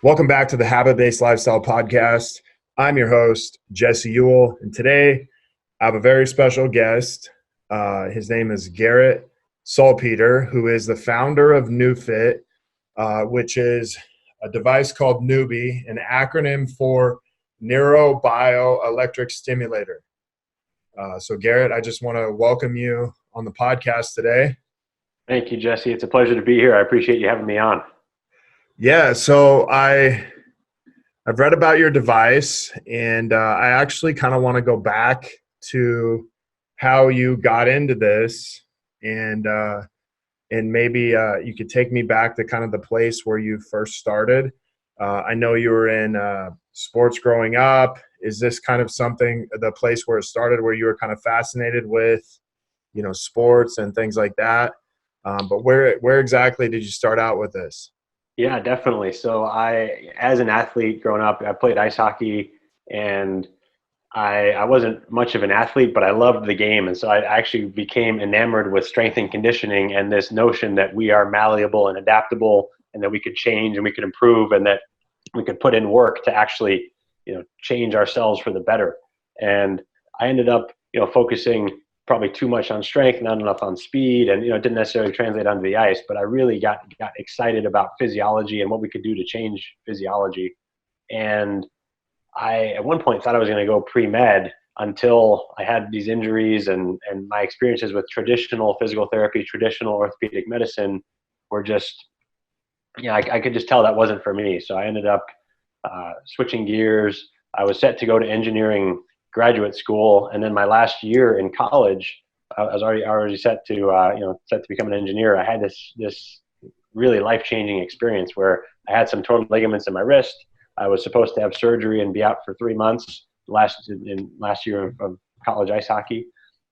Welcome back to the Habit-Based Lifestyle Podcast. I'm your host, Jesse Ewell, and today I have a very special guest. His name is Garrett Salpeter, who is the founder of Nuefit, which is a device called Newbie, an acronym for Neurobioelectric Stimulator. So Garrett, I just want to welcome you on the podcast today. Thank you, Jesse. It's a pleasure to be here. I appreciate you having me on. Yeah, so I've read about your device, and I actually kind of want to go back to how you got into this, and maybe you could take me back to kind of the place where you first started. I know you were in sports growing up. Is this kind of the place where it started, where you were kind of fascinated with, sports and things like that? But where exactly did you start out with this? Yeah, definitely. So as an athlete growing up, I played ice hockey, and I wasn't much of an athlete, but I loved the game. And so I actually became enamored with strength and conditioning and this notion that we are malleable and adaptable, and that we could change and we could improve, and that we could put in work to actually, change ourselves for the better. And I ended up, focusing probably too much on strength, not enough on speed, and it didn't necessarily translate onto the ice. But I really got excited about physiology and what we could do to change physiology. And I at one point thought I was going to go pre-med until I had these injuries, and my experiences with traditional physical therapy, traditional orthopedic medicine were just, I could just tell that wasn't for me. So I ended up switching gears. I was set to go to engineering graduate school, and then my last year in college, I was already set to become an engineer. I had this really life-changing experience where I had some torn ligaments in my wrist. I was supposed to have surgery and be out for 3 months last year of college ice hockey,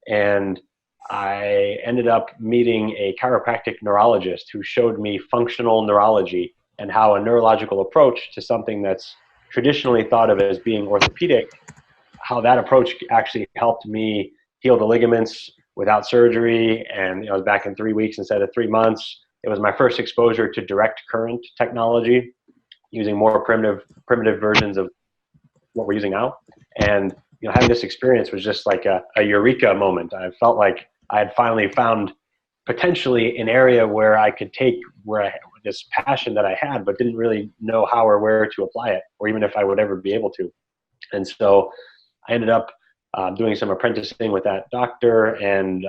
and I ended up meeting a chiropractic neurologist who showed me functional neurology and how a neurological approach to something that's traditionally thought of as being orthopedic, how that approach actually helped me heal the ligaments without surgery. And I was back in 3 weeks instead of 3 months. It was my first exposure to direct current technology, using more primitive versions of what we're using now. And having this experience was just like a eureka moment. I felt like I had finally found potentially an area where I could take this passion that I had, but didn't really know how or where to apply it, or even if I would ever be able to. And so I ended up doing some apprenticing with that doctor. And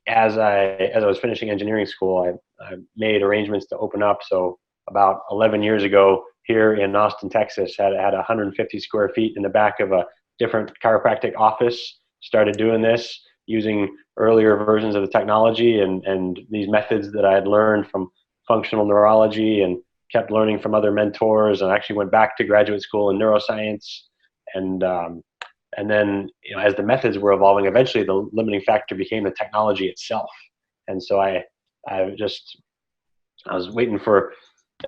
as I was finishing engineering school, I made arrangements to open up. So about 11 years ago, here in Austin, Texas, had 150 square feet in the back of a different chiropractic office. Started doing this using earlier versions of the technology and these methods that I had learned from functional neurology, and kept learning from other mentors, and actually went back to graduate school in neuroscience. And then, as the methods were evolving, eventually the limiting factor became the technology itself. And so I was waiting for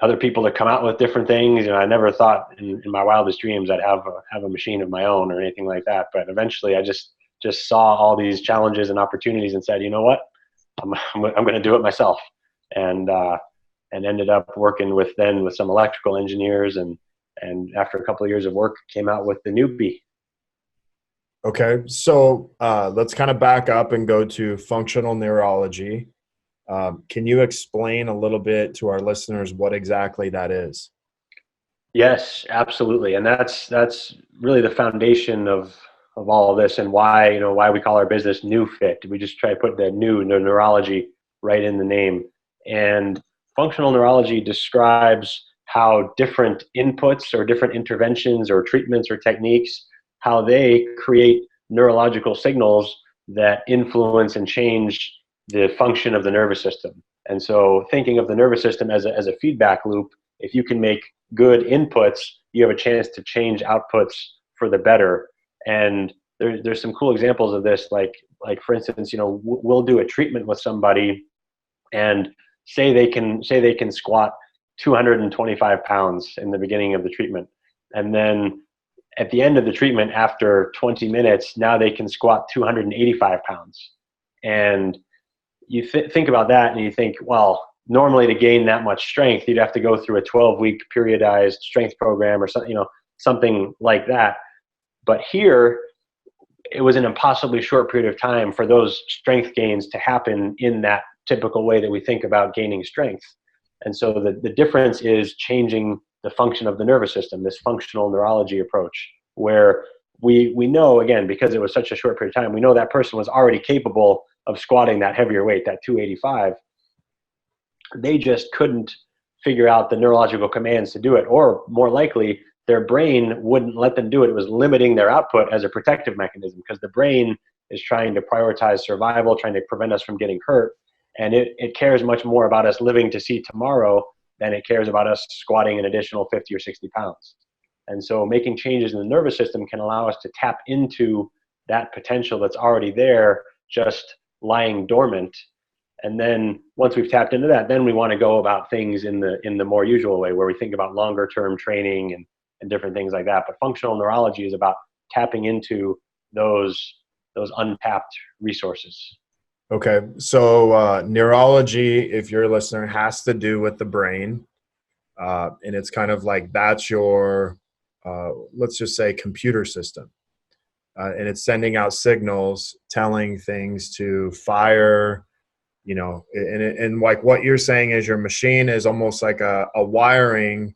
other people to come out with different things. I never thought in my wildest dreams I'd have a machine of my own or anything like that. But eventually, I just saw all these challenges and opportunities and said, you know what, I'm going to do it myself. And ended up working with some electrical engineers, and after a couple of years of work, came out with the Newbie. Okay, so let's kind of back up and go to functional neurology. Can you explain a little bit to our listeners what exactly that is? Yes, absolutely. And that's really the foundation of all of this, and why we call our business Nuefit. We just try to put the neurology right in the name. And functional neurology describes how different inputs or different interventions or treatments or techniques, how they create neurological signals that influence and change the function of the nervous system. And so thinking of the nervous system as a feedback loop, if you can make good inputs, you have a chance to change outputs for the better. And there's some cool examples of this, like for instance, we'll do a treatment with somebody, and say they can squat 225 pounds in the beginning of the treatment. And then at the end of the treatment, after 20 minutes, now they can squat 285 pounds. And you think about that and you think, well, normally to gain that much strength, you'd have to go through a 12-week periodized strength program or something, something like that. But here, it was an impossibly short period of time for those strength gains to happen in that typical way that we think about gaining strength. And so the difference is changing the function of the nervous system, this functional neurology approach, where we know, again, because it was such a short period of time, we know that person was already capable of squatting that heavier weight, that 285. They just couldn't figure out the neurological commands to do it, or more likely, their brain wouldn't let them do it. It was limiting their output as a protective mechanism, because the brain is trying to prioritize survival, trying to prevent us from getting hurt. And it cares much more about us living to see tomorrow than it cares about us squatting an additional 50 or 60 pounds. And so making changes in the nervous system can allow us to tap into that potential that's already there, just lying dormant. And then once we've tapped into that, then we want to go about things in the more usual way, where we think about longer term training and different things like that. But functional neurology is about tapping into those untapped resources. Okay. So neurology, if you're a listener, has to do with the brain. And it's kind of like that's your, let's just say, computer system. And it's sending out signals, telling things to fire, and like what you're saying is your machine is almost like a wiring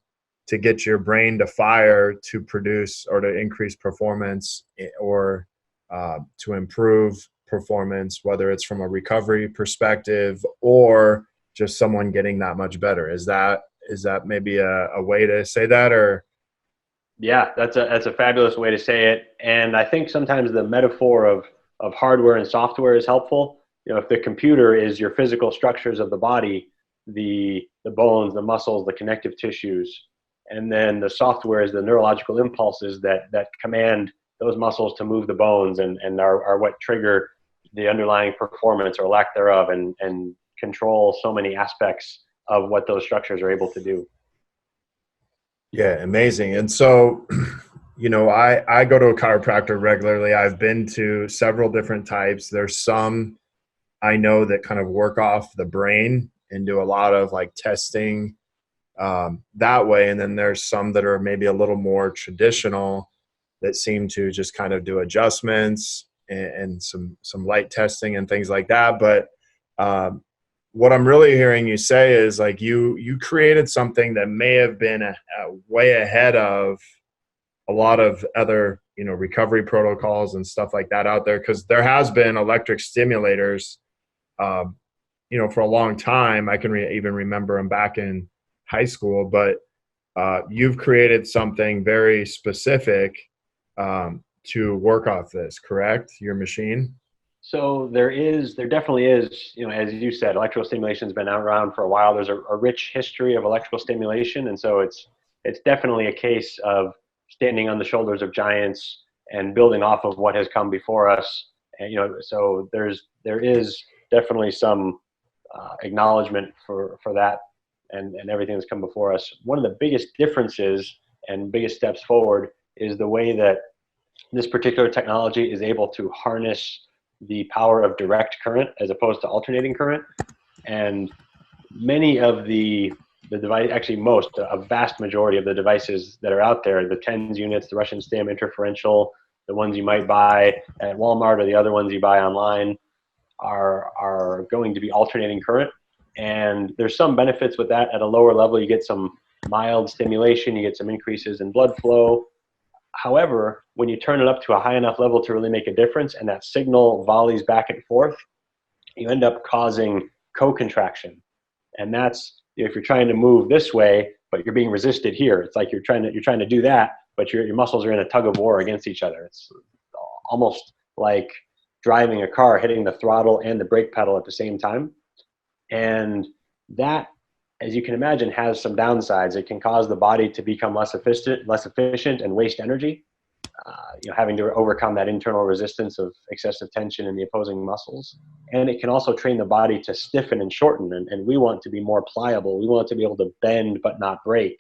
to get your brain to fire to produce or to increase performance or to improve performance, whether it's from a recovery perspective or just someone getting that much better. Is that maybe a way to say that? Or yeah, that's a fabulous way to say it. And I think sometimes the metaphor of hardware and software is helpful. If the computer is your physical structures of the body, the bones, the muscles, the connective tissues, and then the software is the neurological impulses that command those muscles to move the bones and are what trigger the underlying performance or lack thereof, and control so many aspects of what those structures are able to do. Yeah, amazing. And so, I go to a chiropractor regularly. I've been to several different types. There's some I know that kind of work off the brain and do a lot of like testing that way. And then there's some that are maybe a little more traditional that seem to just kind of do adjustments and some light testing and things like that. But what I'm really hearing you say is like you created something that may have been a way ahead of a lot of other recovery protocols and stuff like that out there, because there has been electric stimulators for a long time. I can even remember them back in high school, but you've created something very specific to work off this, correct? Your machine? So there definitely is, as you said, electrostimulation has been around for a while. There's a rich history of electrical stimulation. And so it's definitely a case of standing on the shoulders of giants and building off of what has come before us. And, so there is definitely some acknowledgement for that and everything that's come before us. One of the biggest differences and biggest steps forward is the way that this particular technology is able to harness the power of direct current as opposed to alternating current. And many of the device, actually a vast majority of the devices that are out there, the TENS units, the Russian stem interferential, the ones you might buy at Walmart or the other ones you buy online, are going to be alternating current. And there's some benefits with that. At a lower level, you get some mild stimulation, you get some increases in blood flow. However, when you turn it up to a high enough level to really make a difference, and that signal volleys back and forth, you end up causing co-contraction. And that's, if you're trying to move this way, but you're being resisted here. It's like you're trying to do that, but your muscles are in a tug of war against each other. It's almost like driving a car, hitting the throttle and the brake pedal at the same time. And that, as you can imagine, has some downsides. It can cause the body to become less efficient and waste energy, having to overcome that internal resistance of excessive tension in the opposing muscles. And it can also train the body to stiffen and shorten. And we want to be more pliable. We want to be able to bend but not break.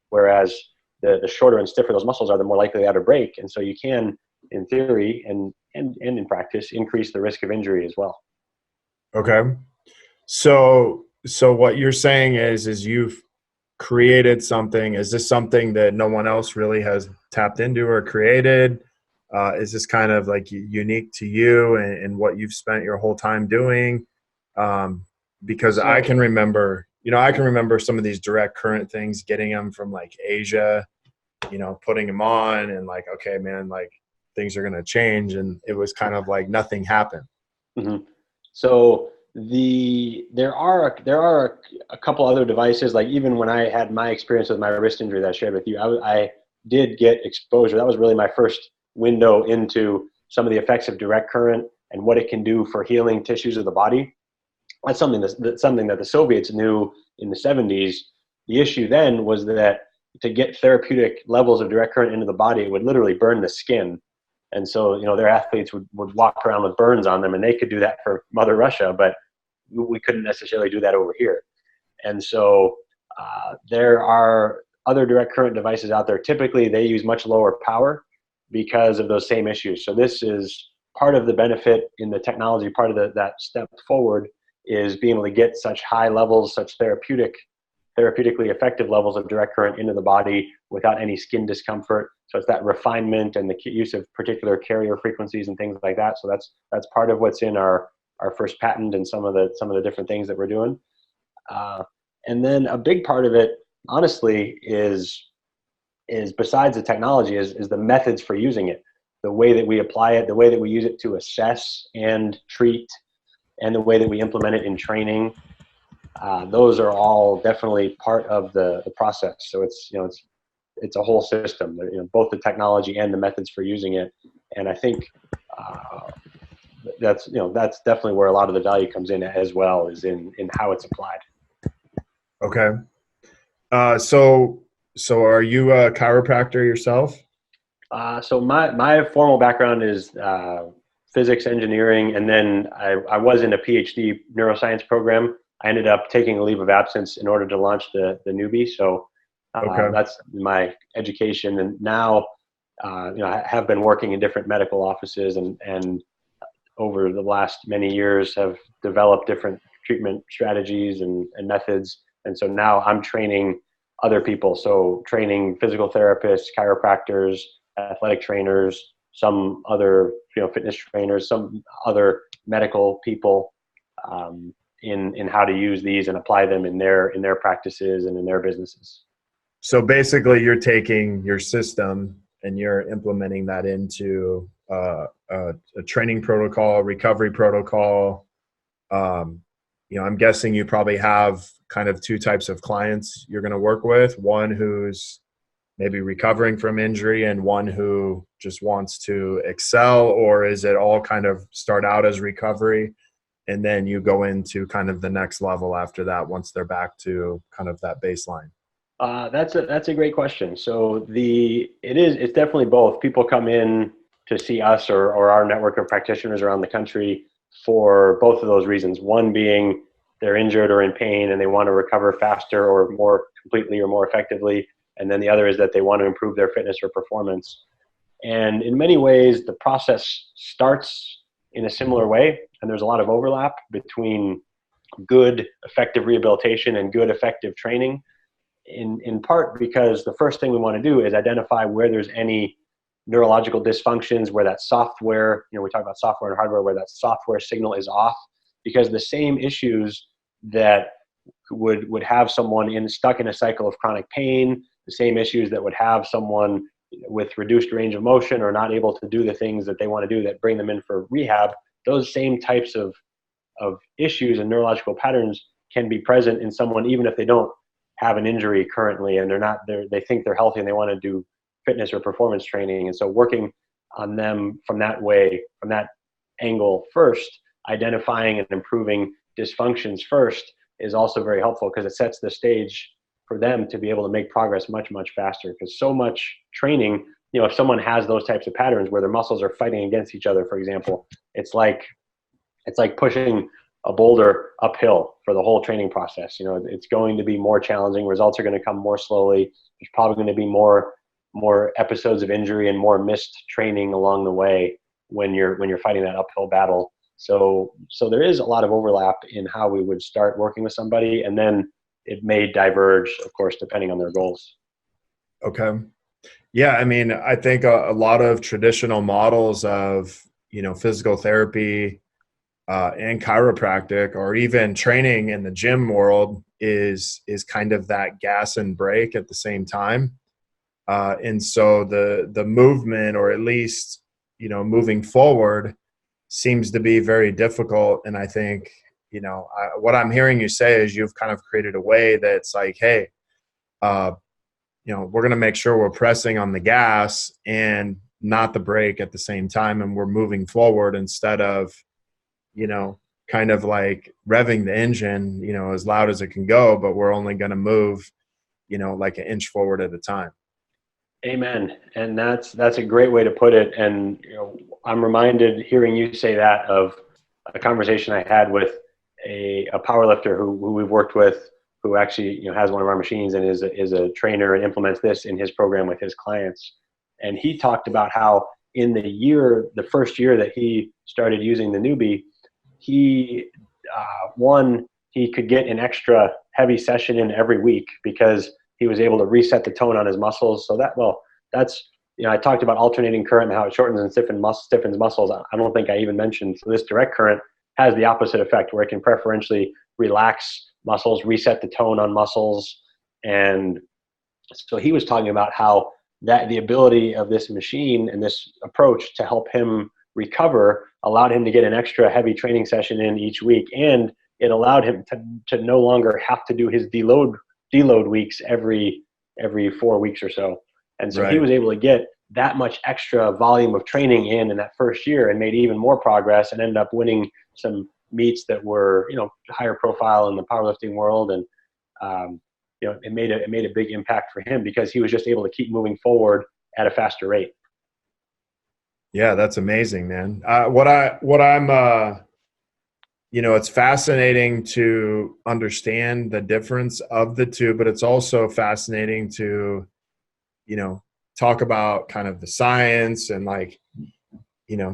Whereas the shorter and stiffer those muscles are, the more likely they are to break. And so you can, in theory and in practice, increase the risk of injury as well. Okay. So So what you're saying is you've created something. Is this something that no one else really has tapped into or created? Is this kind of like unique to you and what you've spent your whole time doing? Because I So can remember, I can remember some of these direct current things, getting them from like Asia, putting them on and like, okay, man, like things are going to change. And it was kind of like nothing happened. hmm So there are a couple other devices. Like even when I had my experience with my wrist injury that I shared with you, I did get exposure. That was really my first window into some of the effects of direct current and what it can do for healing tissues of the body. That's something that the Soviets knew in the 70s. The issue then was that to get therapeutic levels of direct current into the body, it would literally burn the skin. And so, their athletes would walk around with burns on them, and they could do that for Mother Russia, but we couldn't necessarily do that over here. And so there are other direct current devices out there. Typically, they use much lower power because of those same issues. So this is part of the benefit in the technology, part of that step forward is being able to get such high levels, such therapeutically effective levels of direct current into the body without any skin discomfort. So it's that refinement and the use of particular carrier frequencies and things like that. So that's part of what's in our first patent and some of the different things that we're doing. And then a big part of it, honestly, is besides the technology, is the methods for using it, the way that we apply it, the way that we use it to assess and treat, and the way that we implement it in training. Those are all definitely part of the process. So it's a whole system, both the technology and the methods for using it. And I think that's definitely where a lot of the value comes in as well, is in how it's applied. Okay. So are you a chiropractor yourself? So my formal background is physics, engineering, and then I was in a PhD neuroscience program. I ended up taking a leave of absence in order to launch the newbie. So Okay. that's my education, and now I have been working in different medical offices, and over the last many years have developed different treatment strategies and methods. And so now I'm training other people. So training physical therapists, chiropractors, athletic trainers, some other fitness trainers, some other medical people, in how to use these and apply them in their practices and in their businesses. So basically, you're taking your system and you're implementing that into a training protocol, recovery protocol. I'm guessing you probably have kind of two types of clients you're going to work with. One who's maybe recovering from injury and one who just wants to excel, or is it all kind of start out as recovery and then you go into kind of the next level after that once they're back to kind of that baseline? That's a great question. So it's definitely both. People come in to see us or our network of practitioners around the country for both of those reasons. One being they're injured or in pain and they want to recover faster or more completely or more effectively. And then the other is that they want to improve their fitness or performance. And in many ways, the process starts in a similar way. And there's a lot of overlap between good, effective rehabilitation and good, effective training. In part because the first thing we want to do is identify where there's any neurological dysfunctions, where that software, we talk about software and hardware, where that software signal is off, because the same issues that would have someone stuck in a cycle of chronic pain, the same issues that would have someone with reduced range of motion or not able to do the things that they want to do that bring them in for rehab, those same types of issues and neurological patterns can be present in someone even if they don't have an injury currently and they think they're healthy and they want to do fitness or performance training. And so working on them from that angle first, identifying and improving dysfunctions first, is also very helpful because it sets the stage for them to be able to make progress much, much faster. Because so much training, if someone has those types of patterns where their muscles are fighting against each other, for example, it's like pushing a boulder uphill for the whole training process. It's going to be more challenging. Results are going to come more slowly. There's probably going to be more episodes of injury and more missed training along the way when you're fighting that uphill battle. So there is a lot of overlap in how we would start working with somebody, and then it may diverge, of course, depending on their goals. Okay. Yeah, I mean, I think a lot of traditional models of, physical therapy and chiropractic, or even training in the gym world, is kind of that gas and brake at the same time. And so the movement, or at least, moving forward, seems to be very difficult. And I think, what I'm hearing you say is you've kind of created a way that's like, hey, uh, we're going to make sure we're pressing on the gas and not the brake at the same time. And we're moving forward instead of, kind of like revving the engine, as loud as it can go, but we're only going to move, like an inch forward at a time. Amen. And that's a great way to put it. And I'm reminded, hearing you say that, of a conversation I had with a power lifter who we've worked with, who actually has one of our machines and is a trainer and implements this in his program with his clients. And he talked about how in the first year that he started using the newbie, he he could get an extra heavy session in every week because he was able to reset the tone on his muscles. So that's, I talked about alternating current and how it shortens and stiffens muscles. I don't think I even mentioned, so this direct current has the opposite effect, where it can preferentially relax muscles, reset the tone on muscles. And so he was talking about how that the ability of this machine and this approach to help him recover allowed him to get an extra heavy training session in each week. And it allowed him to no longer have to do his deload weeks every 4 weeks or so. And so he was able to get that much extra volume of training in that first year, and made even more progress, and ended up winning some meets that were, higher profile in the powerlifting world. And, it made a big impact for him because he was just able to keep moving forward at a faster rate. Yeah, that's amazing, man. It's fascinating to understand the difference of the two, but it's also fascinating to, talk about kind of the science and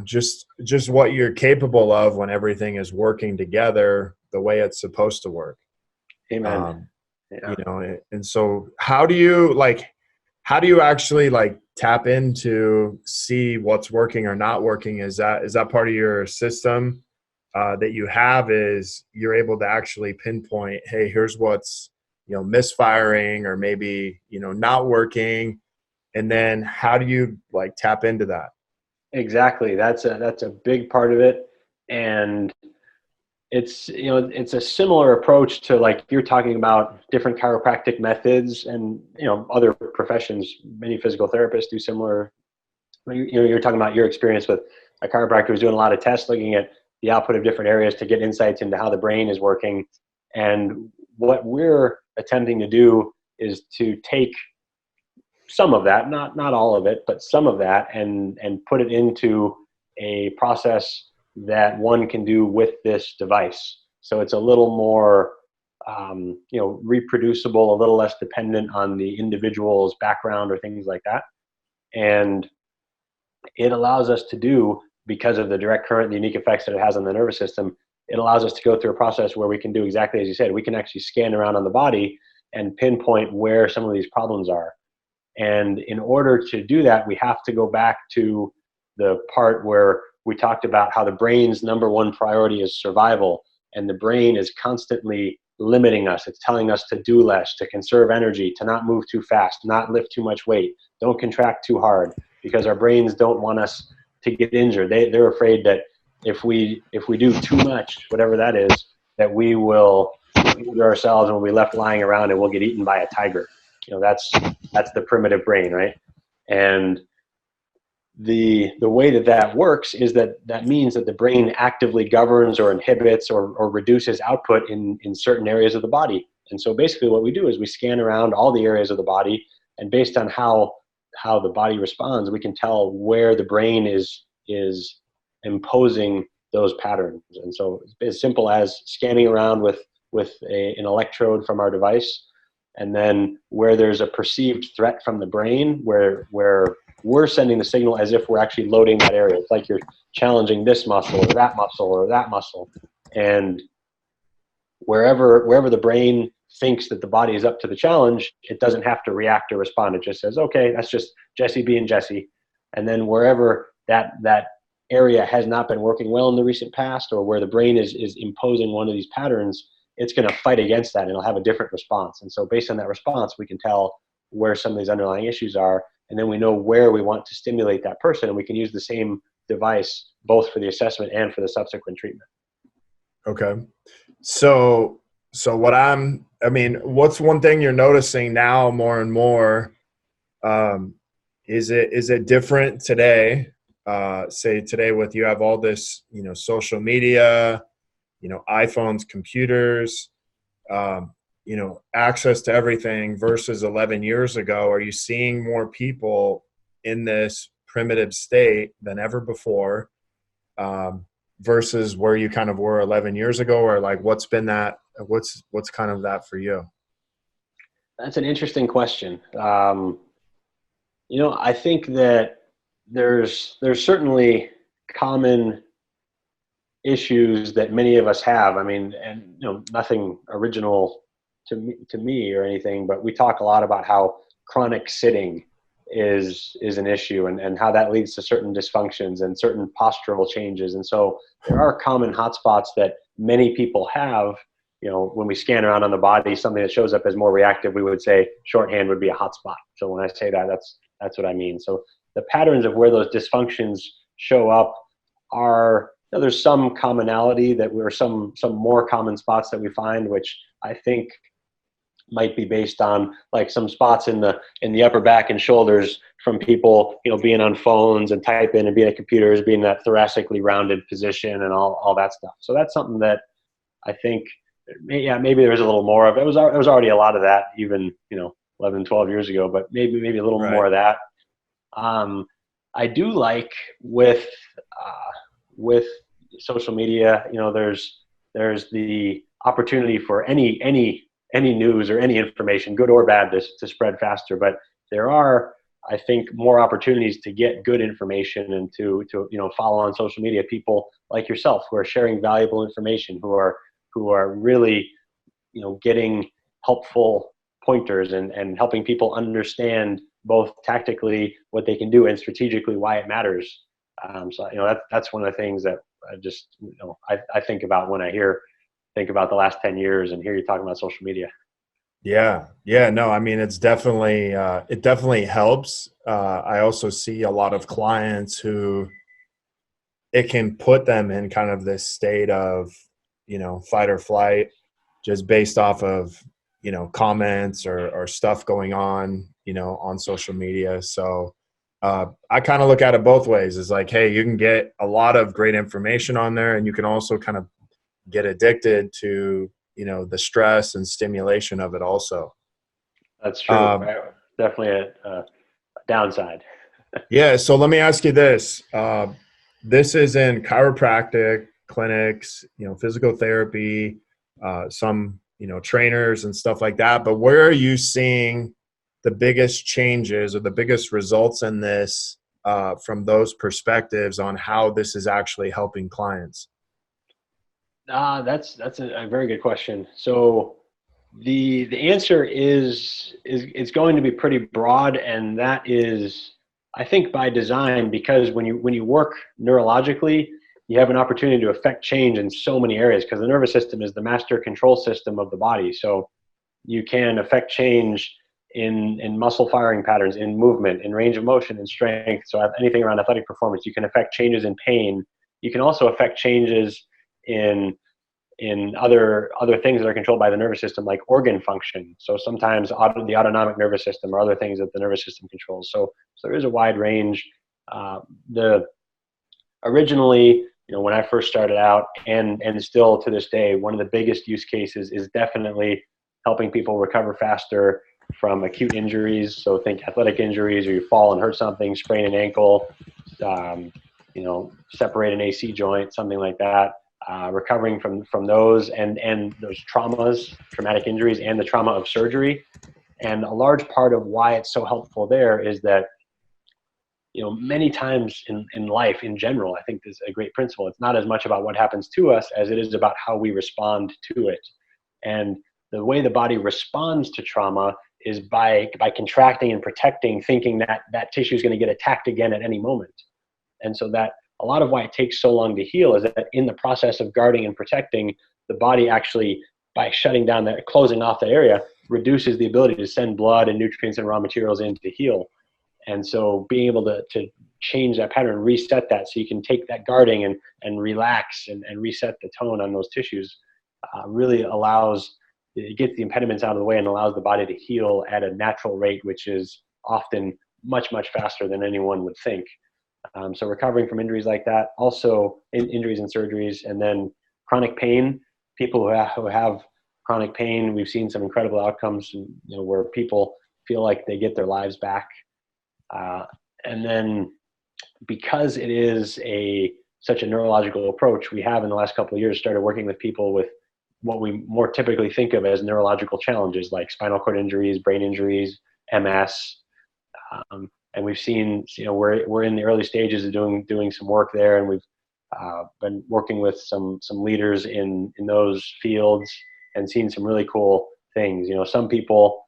just what you're capable of when everything is working together the way it's supposed to work. Amen. Yeah. And so how do you actually tap into see what's working or not working? Is that part of your system that you have, is you're able to actually pinpoint, hey, here's what's, misfiring or maybe, not working. And then how do you tap into that? Exactly. That's a big part of it. And it's a similar approach to, you're talking about different chiropractic methods, and other professions. Many physical therapists do similar. You're talking about your experience with a chiropractor who's doing a lot of tests, looking at the output of different areas to get insights into how the brain is working. And what we're attempting to do is to take some of that, not all of it, but some of that, and put it into a process that one can do with this device. So it's a little more, reproducible, a little less dependent on the individual's background or things like that. And it allows us to do, because of the direct current, the unique effects that it has on the nervous system, it allows us to go through a process where we can do exactly as you said. We can actually scan around on the body and pinpoint where some of these problems are. And in order to do that, we have to go back to the part where we talked about how the brain's number one priority is survival, and the brain is constantly limiting us. It's telling us to do less, to conserve energy, to not move too fast, not lift too much weight, don't contract too hard, because our brains don't want us to get injured. They're afraid that if we do too much, whatever that is, that we will injure ourselves and we'll be left lying around and we'll get eaten by a tiger. That's the primitive brain, right? And the way that works is that means that the brain actively governs or inhibits or reduces output in certain areas of the body. And so basically what we do is we scan around all the areas of the body, and based on how the body responds, we can tell where the brain is imposing those patterns. And so it's as simple as scanning around with an electrode from our device, and then where there's a perceived threat from the brain, where we're sending the signal as if we're actually loading that area. It's like you're challenging this muscle or that muscle or that muscle. And wherever the brain thinks that the body is up to the challenge, it doesn't have to react or respond. It just says, okay, that's just Jesse being Jesse. And then wherever that area has not been working well in the recent past, or where the brain is imposing one of these patterns, it's going to fight against that and it'll have a different response. And so based on that response, we can tell where some of these underlying issues are. And then we know where we want to stimulate that person. And we can use the same device both for the assessment and for the subsequent treatment. Okay. So what's one thing you're noticing now more and more? Is it different today? Say today with you have all this, social media, iPhones, computers, access to everything versus 11 years ago. Are you seeing more people in this primitive state than ever before? Versus where you kind of were 11 years ago, or like what's kind of that for you? That's an interesting question. I think that there's certainly common issues that many of us have. I mean, and nothing original to me or anything, but we talk a lot about how chronic sitting is an issue, and how that leads to certain dysfunctions and certain postural changes. And so there are common hotspots that many people have. When we scan around on the body, something that shows up as more reactive, we would say shorthand would be a hotspot. So when I say that, that's what I mean. So the patterns of where those dysfunctions show up are, there's some commonality that we're some more common spots that we find, which I think might be based on like some spots in the upper back and shoulders from people, being on phones and typing and being at computers, being that thoracically rounded position and all that stuff. So that's something that I think, maybe there was a little more of it. It was already a lot of that even, 11, 12 years ago, but maybe a little more of that. I do like with social media, there's the opportunity for any news or any information, good or bad, to spread faster. But there are, I think, more opportunities to get good information and to follow on social media people like yourself who are sharing valuable information, who are really, getting helpful pointers and helping people understand both tactically what they can do and strategically why it matters. So that's one of the things that I just I think about when I think about the last 10 years and hear you talking about social media. Yeah. No, I mean, it's definitely, it definitely helps. I also see a lot of clients who it can put them in kind of this state of, fight or flight, just based off of, comments or stuff going on, on social media. So I kind of look at it both ways. It's like, hey, you can get a lot of great information on there, and you can also kind of get addicted to, the stress and stimulation of it also. That's true. Definitely a downside. Yeah. So let me ask you this. This is in chiropractic clinics, physical therapy, some, trainers and stuff like that. But where are you seeing the biggest changes or the biggest results in this from those perspectives on how this is actually helping clients? That's a very good question. So the answer is it's going to be pretty broad, and that is, I think, by design, because when you work neurologically, you have an opportunity to affect change in so many areas, because the nervous system is the master control system of the body. So you can affect change in muscle firing patterns, in movement, in range of motion, in strength. So anything around athletic performance, you can affect changes in pain. You can also affect changes in other things that are controlled by the nervous system, like organ function. So sometimes the autonomic nervous system or other things that the nervous system controls. So there is a wide range. Originally, when I first started out, and still to this day, one of the biggest use cases is definitely helping people recover faster from acute injuries. So think athletic injuries, or you fall and hurt something, sprain an ankle, separate an AC joint, something like that. Recovering from those and those traumas, traumatic injuries, and the trauma of surgery. And a large part of why it's so helpful there is that many times in life in general, I think this is a great principle. It's not as much about what happens to us as it is about how we respond to it. And the way the body responds to trauma is by contracting and protecting, thinking that that tissue is going to get attacked again at any moment. And so that a lot of why it takes so long to heal is that in the process of guarding and protecting, the body actually, by shutting down that, closing off that area, reduces the ability to send blood and nutrients and raw materials in to heal. And so being able to change that pattern, reset that, so you can take that guarding and relax and reset the tone on those tissues, really allows, it gets the impediments out of the way and allows the body to heal at a natural rate, which is often much, much faster than anyone would think. So recovering from injuries like that, also injuries and surgeries, and then chronic pain. People who have chronic pain, we've seen some incredible outcomes, where people feel like they get their lives back. And then because it is such a neurological approach, we have in the last couple of years started working with people with what we more typically think of as neurological challenges, like spinal cord injuries, brain injuries, MS. And we've seen, we're in the early stages of doing some work there, and we've been working with some leaders in those fields and seen some really cool things. Some people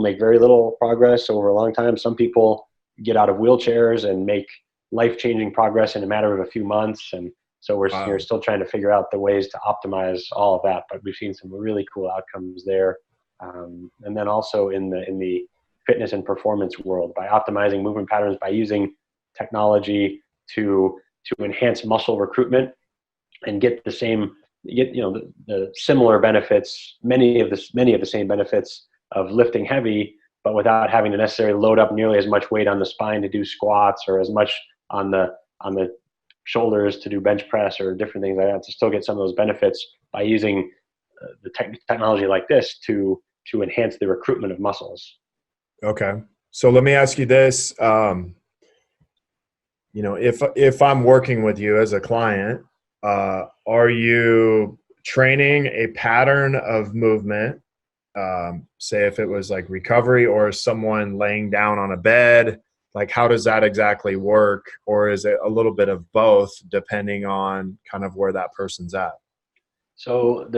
make very little progress over a long time. Some people get out of wheelchairs and make life-changing progress in a matter of a few months. And so we're still trying to figure out the ways to optimize all of that, but we've seen some really cool outcomes there. And then also in the fitness and performance world, by optimizing movement patterns, by using technology to enhance muscle recruitment and get the similar benefits, many of the same benefits of lifting heavy, but without having to necessarily load up nearly as much weight on the spine to do squats, or as much on the shoulders to do bench press, or different things like that, to still get some of those benefits by using the technology like this to enhance the recruitment of muscles. Okay. So let me ask you this. If I'm working with you as a client, are you training a pattern of movement? Say if it was like recovery, or someone laying down on a bed, like how does that exactly work? Or is it a little bit of both depending on kind of where that person's at? So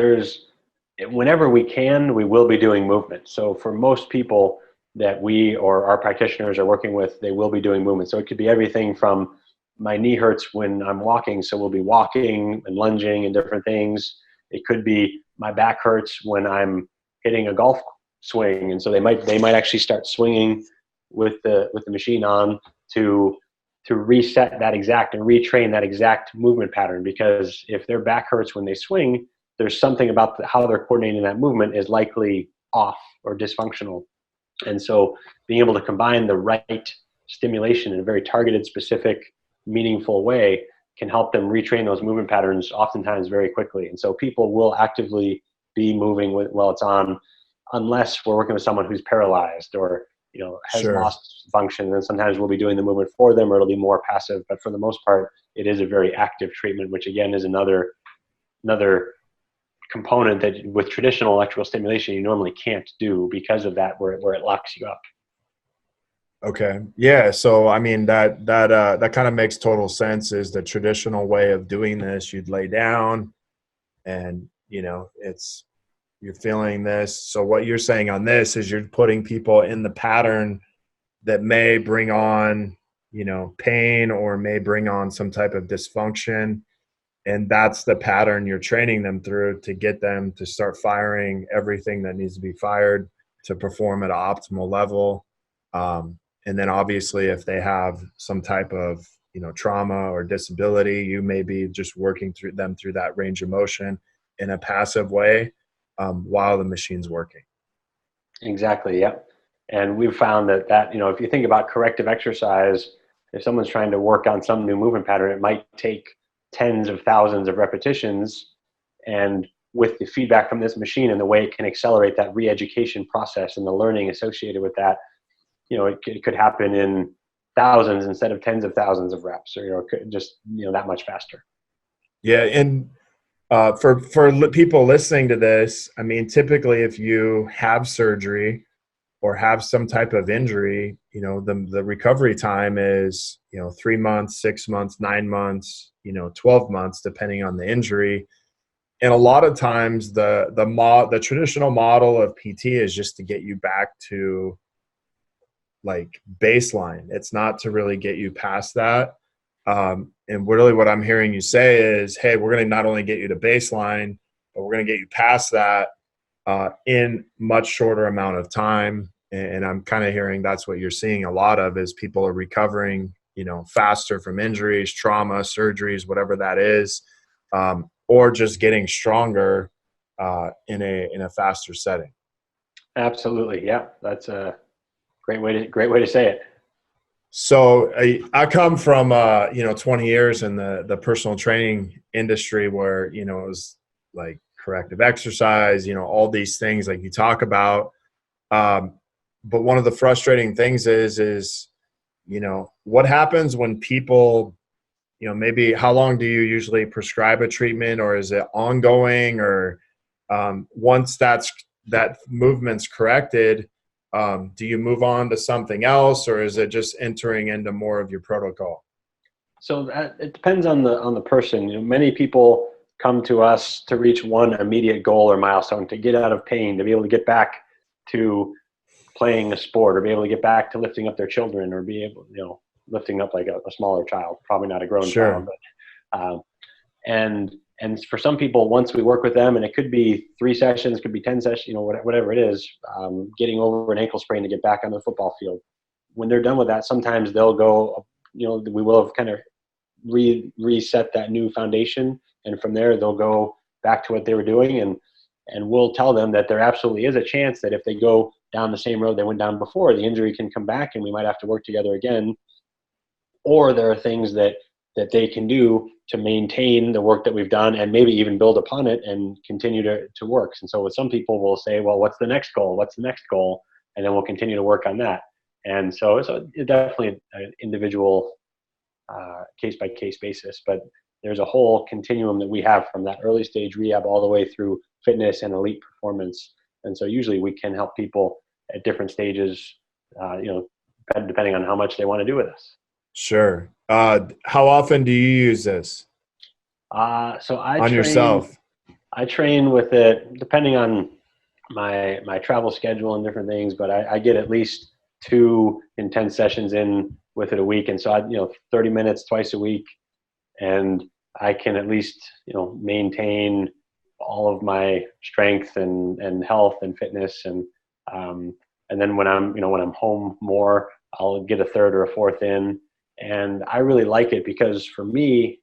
whenever we can, we will be doing movement. So for most people that we or our practitioners are working with, they will be doing movement. So it could be everything from my knee hurts when I'm walking, so we'll be walking and lunging and different things. It could be my back hurts when I'm hitting a golf swing, and so they might actually start swinging with the machine on to reset that exact and retrain that exact movement pattern. Because if their back hurts when they swing, there's something about how they're coordinating that movement is likely off or dysfunctional. And so being able to combine the right stimulation in a very targeted, specific, meaningful way can help them retrain those movement patterns oftentimes very quickly. And so people will actively be moving while it's on, unless we're working with someone who's paralyzed or has Sure. lost function. Then sometimes we'll be doing the movement for them, or it'll be more passive. But for the most part, it is a very active treatment, which again is another component that with traditional electrical stimulation you normally can't do because of that, where it locks you up. Okay. Yeah. So, I mean, that kind of makes total sense. Is the traditional way of doing this. You'd lay down and, you're feeling this. So what you're saying on this is you're putting people in the pattern that may bring on, pain, or may bring on some type of dysfunction. And that's the pattern you're training them through to get them to start firing everything that needs to be fired to perform at an optimal level. And then obviously if they have some type of, trauma or disability, you may be just working through that range of motion in a passive way while the machine's working. Exactly. Yep. And we've found that, if you think about corrective exercise, if someone's trying to work on some new movement pattern, it might take tens of thousands of repetitions. And with the feedback from this machine and the way it can accelerate that re-education process and the learning associated with that, it could happen in thousands instead of tens of thousands of reps, or just that much faster. Yeah. And for people listening to this, I mean, typically if you have surgery, or have some type of injury, the recovery time is, 3 months, 6 months, 9 months, 12 months, depending on the injury. And a lot of times the traditional model of PT is just to get you back to like baseline. It's not to really get you past that. And really what I'm hearing you say is, hey, we're going to not only get you to baseline, but we're going to get you past that in much shorter amount of time. And I'm kind of hearing that's what you're seeing a lot of, is people are recovering, faster from injuries, trauma, surgeries, whatever that is, or just getting stronger in a faster setting. Absolutely. Yeah. That's a great way to say it. So I come from 20 years in the personal training industry, where it was like corrective exercise, all these things like you talk about. But one of the frustrating things is what happens when people, maybe how long do you usually prescribe a treatment, or is it ongoing, or once that movement's corrected, do you move on to something else, or is it just entering into more of your protocol? So it depends on the person. Many people come to us to reach one immediate goal or milestone, to get out of pain, to be able to get back to playing a sport, or be able to get back to lifting up their children, or be able, lifting up like a smaller child, probably not a grown Sure. child, but and for some people, once we work with them, and it could be 3 sessions, could be 10 sessions, whatever it is, getting over an ankle sprain to get back on the football field. When they're done with that, sometimes they'll go, we will have kind of reset that new foundation, and from there they'll go back to what they were doing, and we'll tell them that there absolutely is a chance that if they go down the same road they went down before, the injury can come back and we might have to work together again. Or there are things that they can do to maintain the work that we've done, and maybe even build upon it and continue to work. And so with some people, we'll say, well, what's the next goal? What's the next goal? And then we'll continue to work on that. And so it's definitely an individual case-by-case basis, but there's a whole continuum that we have from that early stage rehab all the way through fitness and elite performance. And so usually we can help people at different stages, depending on how much they want to do with us. Sure. How often do you use this? So on yourself? I train with it depending on my travel schedule and different things, but I get at least 2 intense sessions in with it a week. And so 30 minutes twice a week, and I can at least, maintain all of my strength and health and fitness. And then when I'm home more, I'll get a third or a fourth in. And I really like it because for me,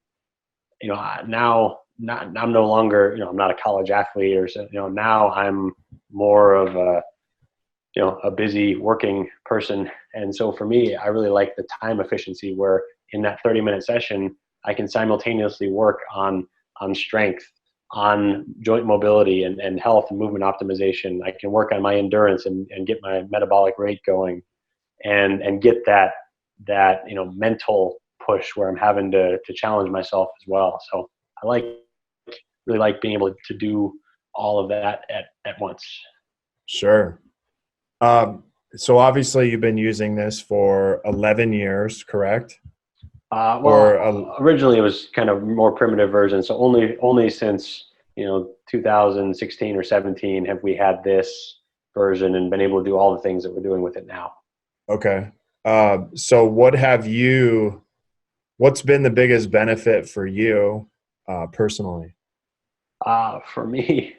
now I'm no longer, I'm not a college athlete, or so, now I'm more of a busy working person. And so for me, I really like the time efficiency, where in that 30-minute session, I can simultaneously work on strength, on joint mobility and health and movement optimization. I can work on my endurance and get my metabolic rate going, and get that mental push where I'm having to challenge myself as well. So I really like being able to do all of that at once. Sure. So obviously you've been using this for 11 years, correct? Originally it was kind of more primitive version. So only since 2016 or 17 have we had this version and been able to do all the things that we're doing with it now. Okay. So what's been the biggest benefit for you personally? For me,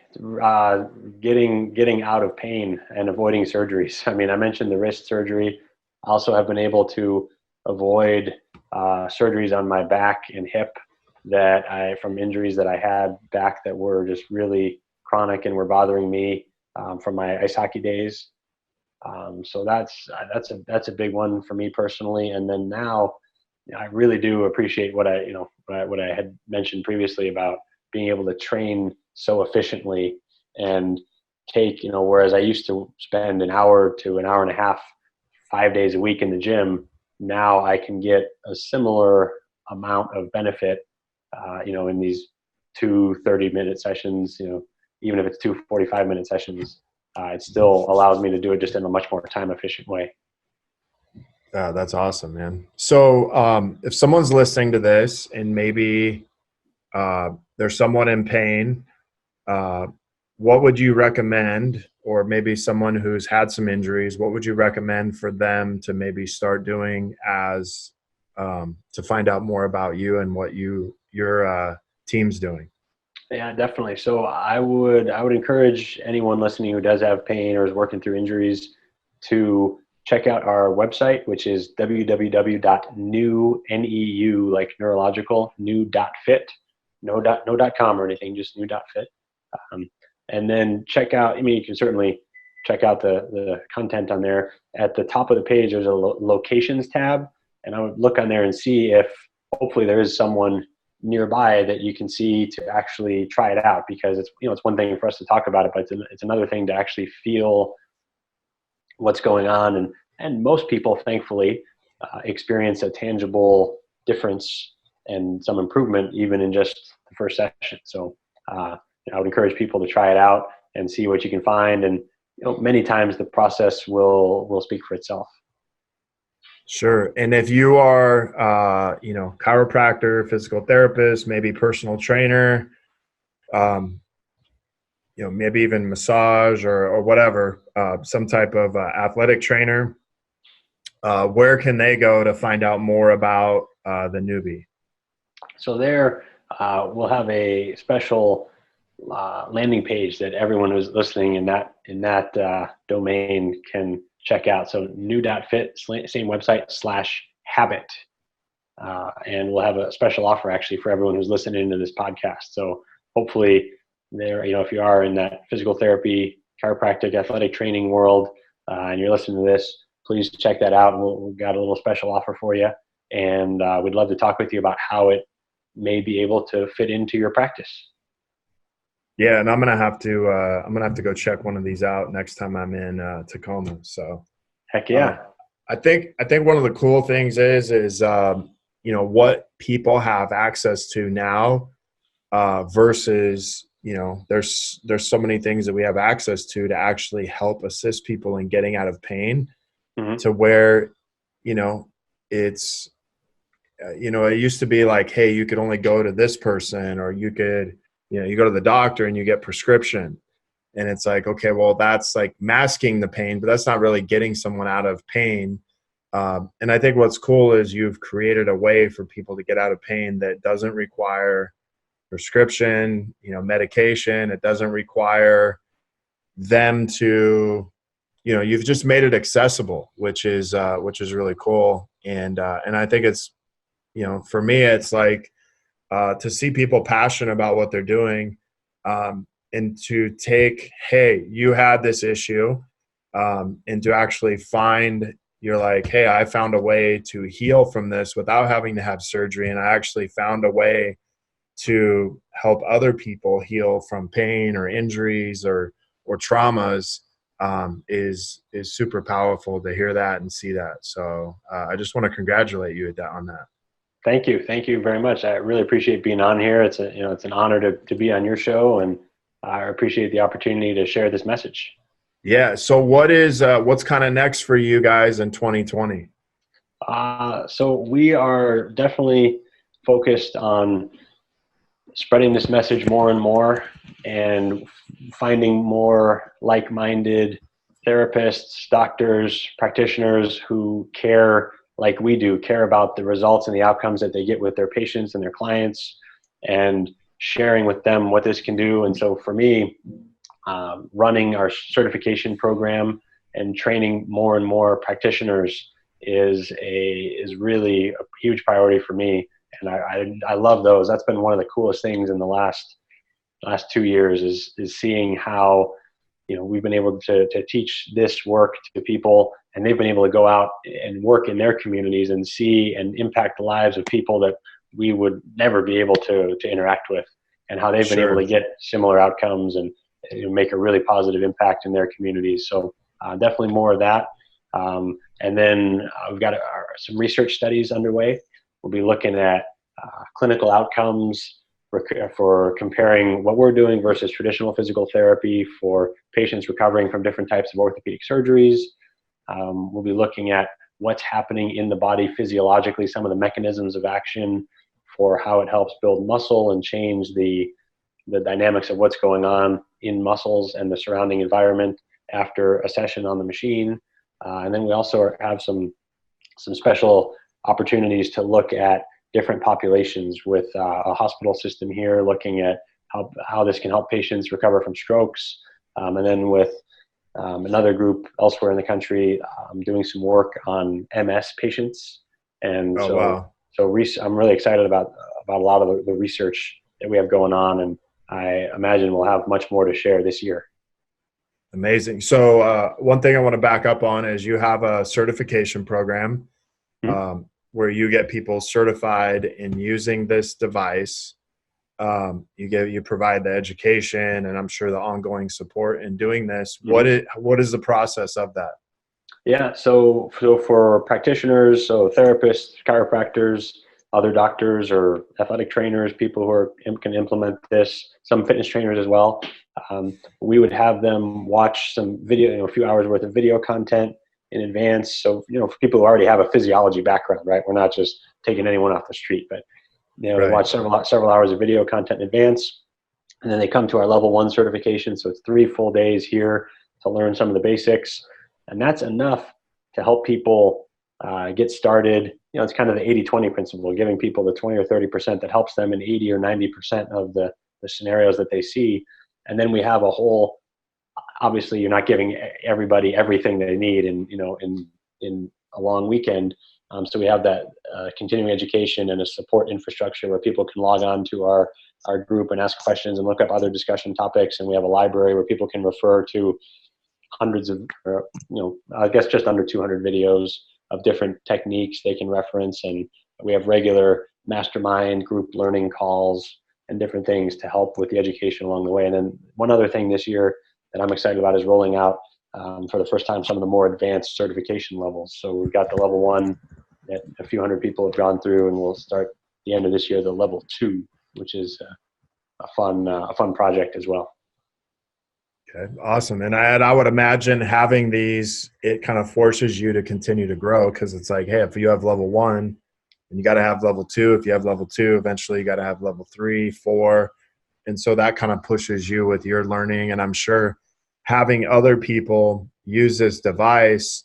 getting out of pain and avoiding surgeries. I mean, I mentioned the wrist surgery. I also have been able to avoid surgeries on my back and hip from injuries that I had back that were just really chronic and were bothering me from my ice hockey days. So that's a big one for me personally. And then now, I really do appreciate what I had mentioned previously about being able to train so efficiently and take, whereas I used to spend an hour to an hour and a half, 5 days a week in the gym, now I can get a similar amount of benefit, in these 2 30-minute sessions, even if it's 2 45-minute sessions, it still allows me to do it just in a much more time efficient way. That's awesome, man. So if someone's listening to this and maybe they're somewhat in pain, what would you recommend, or maybe someone who's had some injuries, what would you recommend for them to maybe start doing as to find out more about you and what your team's doing? Yeah, definitely. So I would encourage anyone listening who does have pain or is working through injuries to check out our website, which is www.neu, like neurological, new.fit, no .com or anything, just new.fit. And then check out, I mean, you can certainly check out the content on there. At the top of the page, there's a locations tab, and I would look on there and see if hopefully there is someone nearby that you can see to actually try it out, because it's, it's one thing for us to talk about it, but it's another thing to actually feel what's going on. And most people, thankfully, experience a tangible difference and some improvement even in just the first session. So I would encourage people to try it out and see what you can find. And many times the process will speak for itself. Sure. And if you are, chiropractor, physical therapist, maybe personal trainer, maybe even massage or whatever, some type of athletic trainer, where can they go to find out more about the newbie? So there, we'll have a special landing page that everyone who's listening in that domain can check out. So new.fit, same website /habit. And we'll have a special offer actually for everyone who's listening to this podcast. So hopefully there, if you are in that physical therapy, chiropractic, athletic training world, and you're listening to this, please check that out. We've got a little special offer for you. And we'd love to talk with you about how it may be able to fit into your practice. Yeah, and I'm gonna have to go check one of these out next time I'm in Tacoma. So, heck yeah. I think one of the cool things is what people have access to now versus there's so many things that we have access to actually help assist people in getting out of pain, to where it's it used to be like, hey, you could only go to this person, or you could you go to the doctor and you get prescription. And it's like, okay, well, that's like masking the pain, but that's not really getting someone out of pain. And I think what's cool is you've created a way for people to get out of pain that doesn't require prescription, medication. It doesn't require them to, you've just made it accessible, which is really cool. And I think it's, for me, it's like, to see people passionate about what they're doing, and to take, hey, you had this issue, and to actually find, you're like, hey, I found a way to heal from this without having to have surgery. And I actually found a way to help other people heal from pain or injuries or traumas, is super powerful to hear that and see that. So I just want to congratulate you on that. Thank you. Thank you very much. I really appreciate being on here. It's an honor to be on your show, and I appreciate the opportunity to share this message. Yeah. So what's kind of next for you guys in 2020? So we are definitely focused on spreading this message more and more, and finding more like-minded therapists, doctors, practitioners who care like we do, care about the results and the outcomes that they get with their patients and their clients, and sharing with them what this can do. And so for me, running our certification program and training more and more practitioners is really a huge priority for me. And I love those. That's been one of the coolest things in the last 2 years is seeing how, we've been able to teach this work to people, and they've been able to go out and work in their communities and see and impact the lives of people that we would never be able to interact with, and how they've been able to get similar outcomes and make a really positive impact in their communities. So definitely more of that. And then we've got some research studies underway. We'll be looking at clinical outcomes for comparing what we're doing versus traditional physical therapy for patients recovering from different types of orthopedic surgeries. We'll be looking at what's happening in the body physiologically, some of the mechanisms of action for how it helps build muscle and change the dynamics of what's going on in muscles and the surrounding environment after a session on the machine. And then we also have some special opportunities to look at different populations with a hospital system here, looking at how this can help patients recover from strokes. And then with another group elsewhere in the country, doing some work on MS patients. And wow. I'm really excited about a lot of the research that we have going on, and I imagine we'll have much more to share this year. Amazing. So one thing I want to back up on is you have a certification program where you get people certified in using this device. You provide the education and I'm sure the ongoing support in doing this. What is the process of that? Yeah, so for practitioners, so therapists, chiropractors, other doctors or athletic trainers, people who can implement this, some fitness trainers as well, we would have them watch some video, a few hours worth of video content in advance. So, for people who already have a physiology background, right? We're not just taking anyone off the street, but they watch several hours of video content in advance, and then they come to our level 1 certification. So it's 3 full days here to learn some of the basics, and that's enough to help people get started. It's kind of the 80-20 principle, giving people the 20 or 30% that helps them in 80 or 90% of the scenarios that they see. And then we have a whole, obviously you're not giving everybody everything they need in a long weekend. So we have that continuing education and a support infrastructure where people can log on to our group and ask questions and look up other discussion topics. And we have a library where people can refer to hundreds of, I guess just under 200 videos of different techniques they can reference. And we have regular mastermind group learning calls and different things to help with the education along the way. And then one other thing this year that I'm excited about is rolling out for the first time some of the more advanced certification levels. So we've got the level 1 that a few hundred people have gone through, and we'll start the end of this year the level 2, which is a fun project as well. Okay, awesome. And I would imagine having these, it kind of forces you to continue to grow, because it's like, hey, if you have level 1, and you got to have level 2. If you have level 2, eventually you got to have level 3, 4. And so that kind of pushes you with your learning. And I'm sure having other people use this device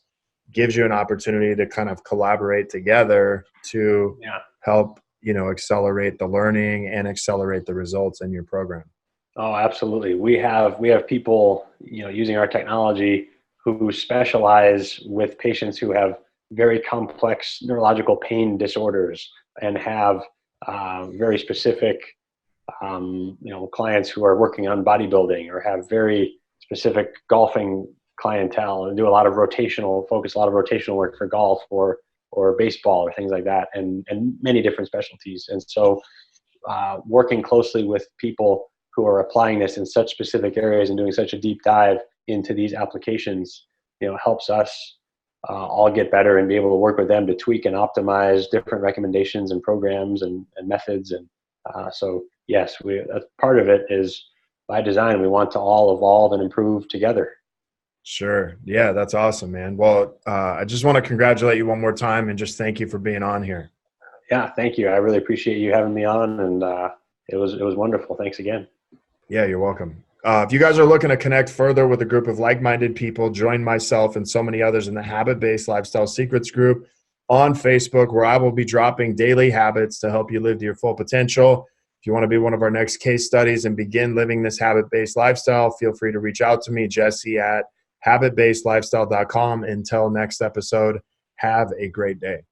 gives you an opportunity to kind of collaborate together to help, accelerate the learning and accelerate the results in your program. Oh, absolutely. We have people, using our technology who specialize with patients who have very complex neurological pain disorders and have very specific, clients who are working on bodybuilding or have very specific golfing clientele and do a lot of rotational work for golf or baseball or things like that, and many different specialties. And so working closely with people who are applying this in such specific areas and doing such a deep dive into these applications, helps us all get better and be able to work with them to tweak and optimize different recommendations and programs and methods. And so yes, part of it is by design. We want to all evolve and improve together. Sure. Yeah, that's awesome, man. Well, I just want to congratulate you one more time and just thank you for being on here. Yeah, thank you. I really appreciate you having me on, and it was wonderful. Thanks again. Yeah, you're welcome. If you guys are looking to connect further with a group of like-minded people, join myself and so many others in the Habit-Based Lifestyle Secrets group on Facebook, where I will be dropping daily habits to help you live to your full potential. If you want to be one of our next case studies and begin living this habit-based lifestyle, feel free to reach out to me, Jesse, at habitbasedlifestyle.com. Until next episode, have a great day.